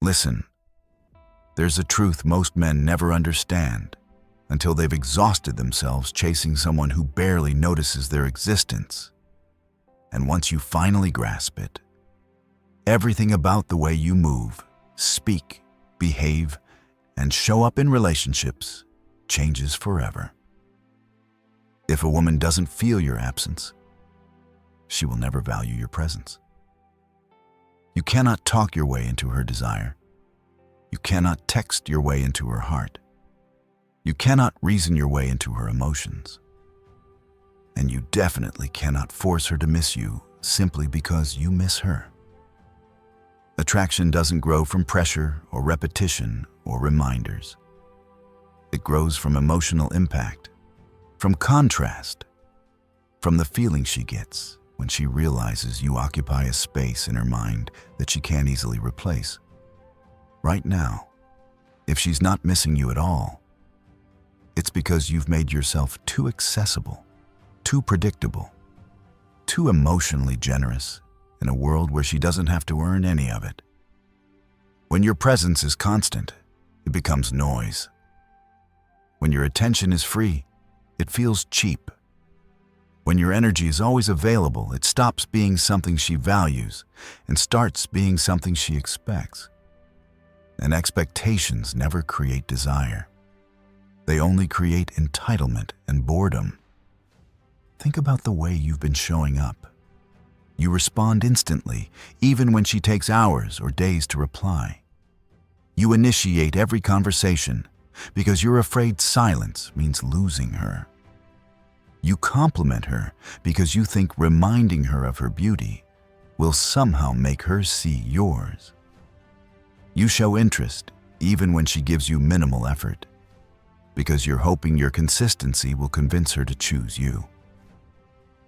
Listen, there's a truth most men never understand until they've exhausted themselves chasing someone who barely notices their existence. And once you finally grasp it, everything about the way you move, speak, behave, and show up in relationships changes forever. If a woman doesn't feel your absence, she will never value your presence. You cannot talk your way into her desire. You cannot text your way into her heart. You cannot reason your way into her emotions. And you definitely cannot force her to miss you simply because you miss her. Attraction doesn't grow from pressure or repetition or reminders. It grows from emotional impact, from contrast, from the feeling she gets when she realizes you occupy a space in her mind that she can't easily replace. Right now, if she's not missing you at all, it's because you've made yourself too accessible, too predictable, too emotionally generous in a world where she doesn't have to earn any of it. When your presence is constant, it becomes noise. When your attention is free, it feels cheap. When your energy is always available, it stops being something she values and starts being something she expects. And expectations never create desire. They only create entitlement and boredom. Think about the way you've been showing up. You respond instantly, even when she takes hours or days to reply. You initiate every conversation because you're afraid silence means losing her. You compliment her because you think reminding her of her beauty will somehow make her see yours. You show interest even when she gives you minimal effort because you're hoping your consistency will convince her to choose you.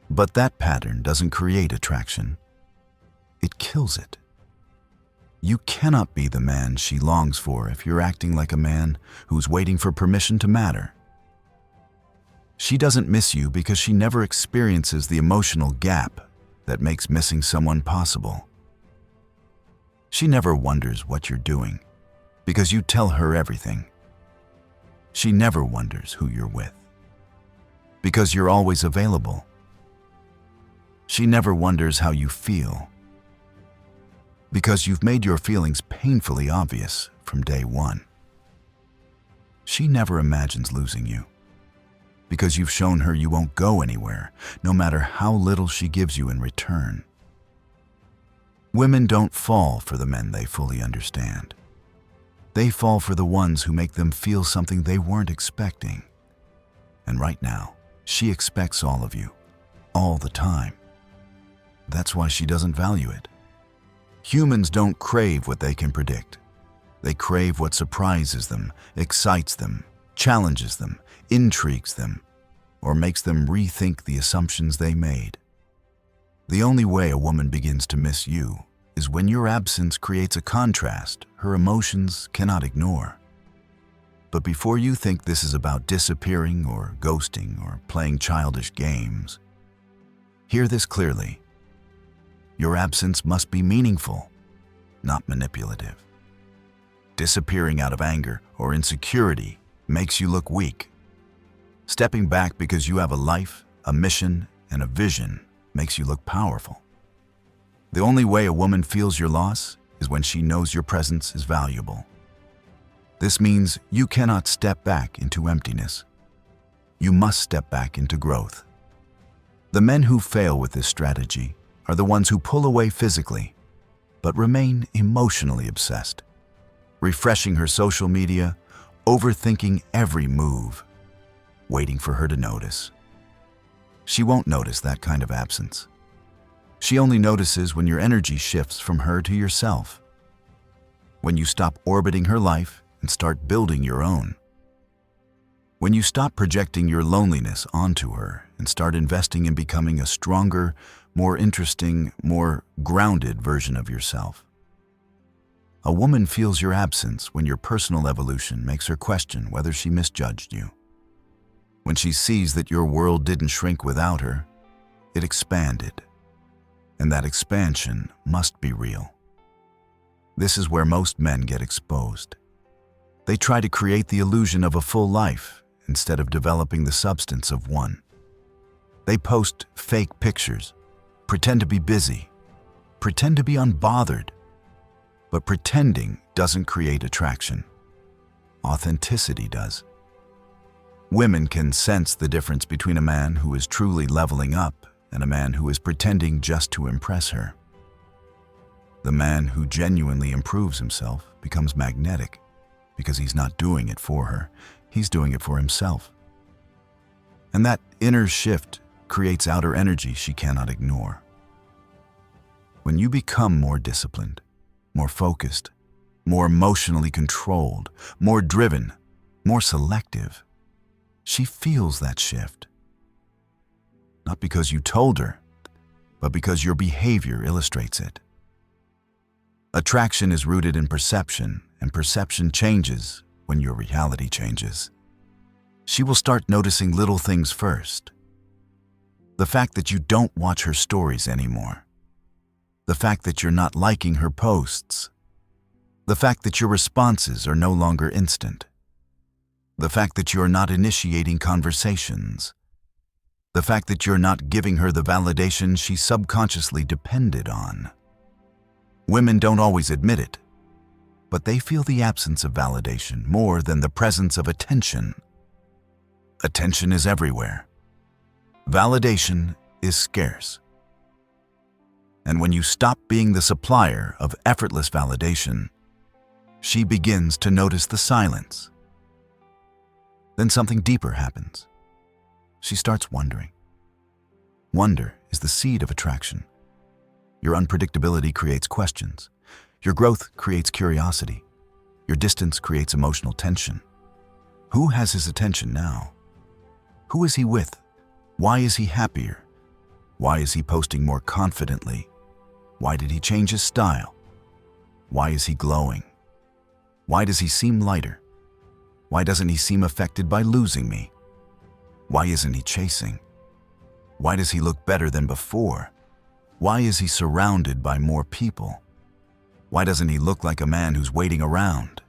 But that pattern doesn't create attraction. It kills it. You cannot be the man she longs for if you're acting like a man who's waiting for permission to matter. She doesn't miss you because she never experiences the emotional gap that makes missing someone possible. She never wonders what you're doing because you tell her everything. She never wonders who you're with because you're always available. She never wonders how you feel because you've made your feelings painfully obvious from day one. She never imagines losing you because you've shown her you won't go anywhere, no matter how little she gives you in return. Women don't fall for the men they fully understand. They fall for the ones who make them feel something they weren't expecting. And right now, she expects all of you, all the time. That's why she doesn't value it. Humans don't crave what they can predict. They crave what surprises them, excites them, challenges them, intrigues them, or makes them rethink the assumptions they made. The only way a woman begins to miss you is when your absence creates a contrast her emotions cannot ignore. But before you think this is about disappearing or ghosting or playing childish games, hear this clearly. Your absence must be meaningful, not manipulative. Disappearing out of anger or insecurity makes you look weak. Stepping back because you have a life, a mission, and a vision makes you look powerful. The only way a woman feels your loss is when she knows your presence is valuable. This means you cannot step back into emptiness. You must step back into growth. The men who fail with this strategy are the ones who pull away physically, but remain emotionally obsessed, refreshing her social media, overthinking every move, waiting for her to notice. She won't notice that kind of absence. She only notices when your energy shifts from her to yourself, when you stop orbiting her life and start building your own, when you stop projecting your loneliness onto her and start investing in becoming a stronger, more interesting, more grounded version of yourself. A woman feels your absence when your personal evolution makes her question whether she misjudged you. When she sees that your world didn't shrink without her, it expanded. And that expansion must be real. This is where most men get exposed. They try to create the illusion of a full life instead of developing the substance of one. They post fake pictures, pretend to be busy, pretend to be unbothered. But pretending doesn't create attraction. Authenticity does. Women can sense the difference between a man who is truly leveling up and a man who is pretending just to impress her. The man who genuinely improves himself becomes magnetic because he's not doing it for her, he's doing it for himself. And that inner shift creates outer energy she cannot ignore. When you become more disciplined, more focused, more emotionally controlled, more driven, more selective, she feels that shift. Not because you told her, but because your behavior illustrates it. Attraction is rooted in perception, and perception changes when your reality changes. She will start noticing little things first. The fact that you don't watch her stories anymore. The fact that you're not liking her posts. The fact that your responses are no longer instant. The fact that you're not initiating conversations. The fact that you're not giving her the validation she subconsciously depended on. Women don't always admit it, but they feel the absence of validation more than the presence of attention. Attention is everywhere. Validation is scarce. And when you stop being the supplier of effortless validation, she begins to notice the silence. Then something deeper happens. She starts wondering. Wonder is the seed of attraction. Your unpredictability creates questions. Your growth creates curiosity. Your distance creates emotional tension. Who has his attention now? Who is he with? Why is he happier? Why is he posting more confidently? Why did he change his style? Why is he glowing? Why does he seem lighter? Why doesn't he seem affected by losing me? Why isn't he chasing? Why does he look better than before? Why is he surrounded by more people? Why doesn't he look like a man who's waiting around?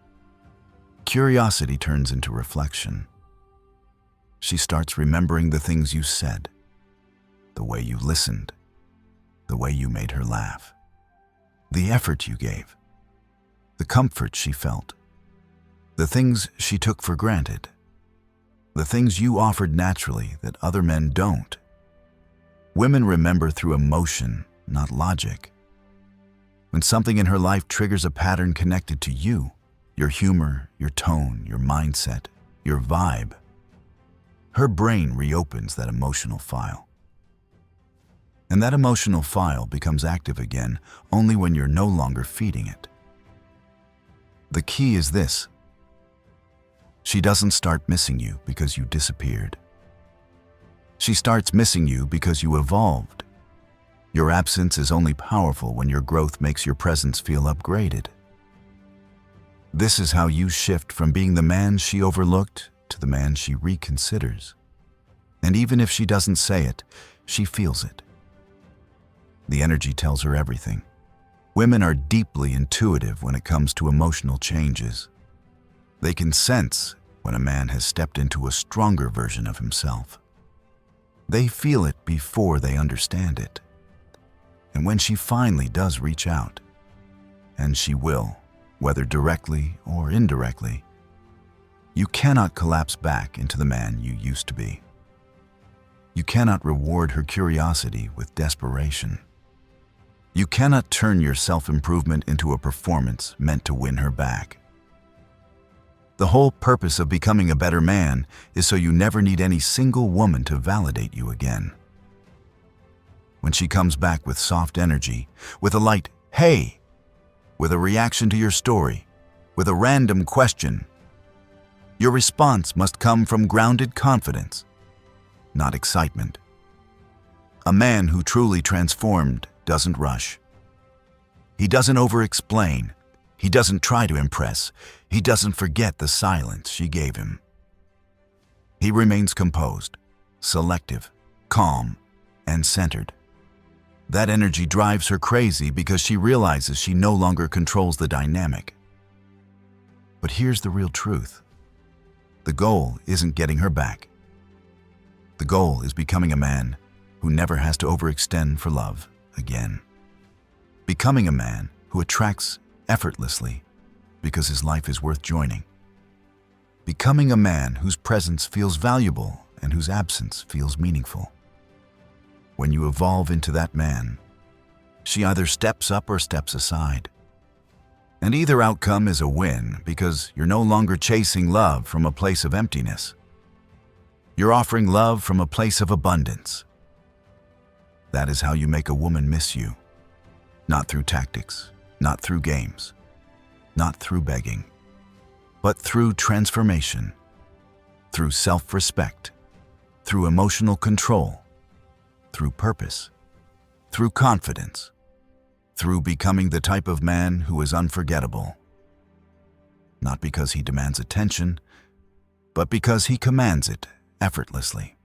Curiosity turns into reflection. She starts remembering the things you said, the way you listened, the way you made her laugh, the effort you gave, the comfort she felt, the things she took for granted, the things you offered naturally that other men don't. Women remember through emotion, not logic. When something in her life triggers a pattern connected to you, your humor, your tone, your mindset, your vibe, her brain reopens that emotional file. And that emotional file becomes active again only when you're no longer feeding it. The key is this. She doesn't start missing you because you disappeared. She starts missing you because you evolved. Your absence is only powerful when your growth makes your presence feel upgraded. This is how you shift from being the man she overlooked to the man she reconsiders. And even if she doesn't say it, she feels it. The energy tells her everything. Women are deeply intuitive when it comes to emotional changes. They can sense when a man has stepped into a stronger version of himself. They feel it before they understand it. And when she finally does reach out, and she will, whether directly or indirectly, you cannot collapse back into the man you used to be. You cannot reward her curiosity with desperation. You cannot turn your self-improvement into a performance meant to win her back. The whole purpose of becoming a better man is so you never need any single woman to validate you again. When she comes back with soft energy, with a light, "Hey," with a reaction to your story, with a random question, your response must come from grounded confidence, not excitement. A man who truly transformed doesn't rush. He doesn't over-explain. He doesn't try to impress. He doesn't forget the silence she gave him. He remains composed, selective, calm, and centered. That energy drives her crazy because she realizes she no longer controls the dynamic. But here's the real truth. The goal isn't getting her back. The goal is becoming a man who never has to overextend for love again. Becoming a man who attracts effortlessly because his life is worth joining. Becoming a man whose presence feels valuable and whose absence feels meaningful. When you evolve into that man, she either steps up or steps aside. And either outcome is a win because you're no longer chasing love from a place of emptiness. You're offering love from a place of abundance. That is how you make a woman miss you. Not through tactics, not through games, not through begging, but through transformation, through self-respect, through emotional control, through purpose, through confidence, through becoming the type of man who is unforgettable. Not because he demands attention, but because he commands it effortlessly.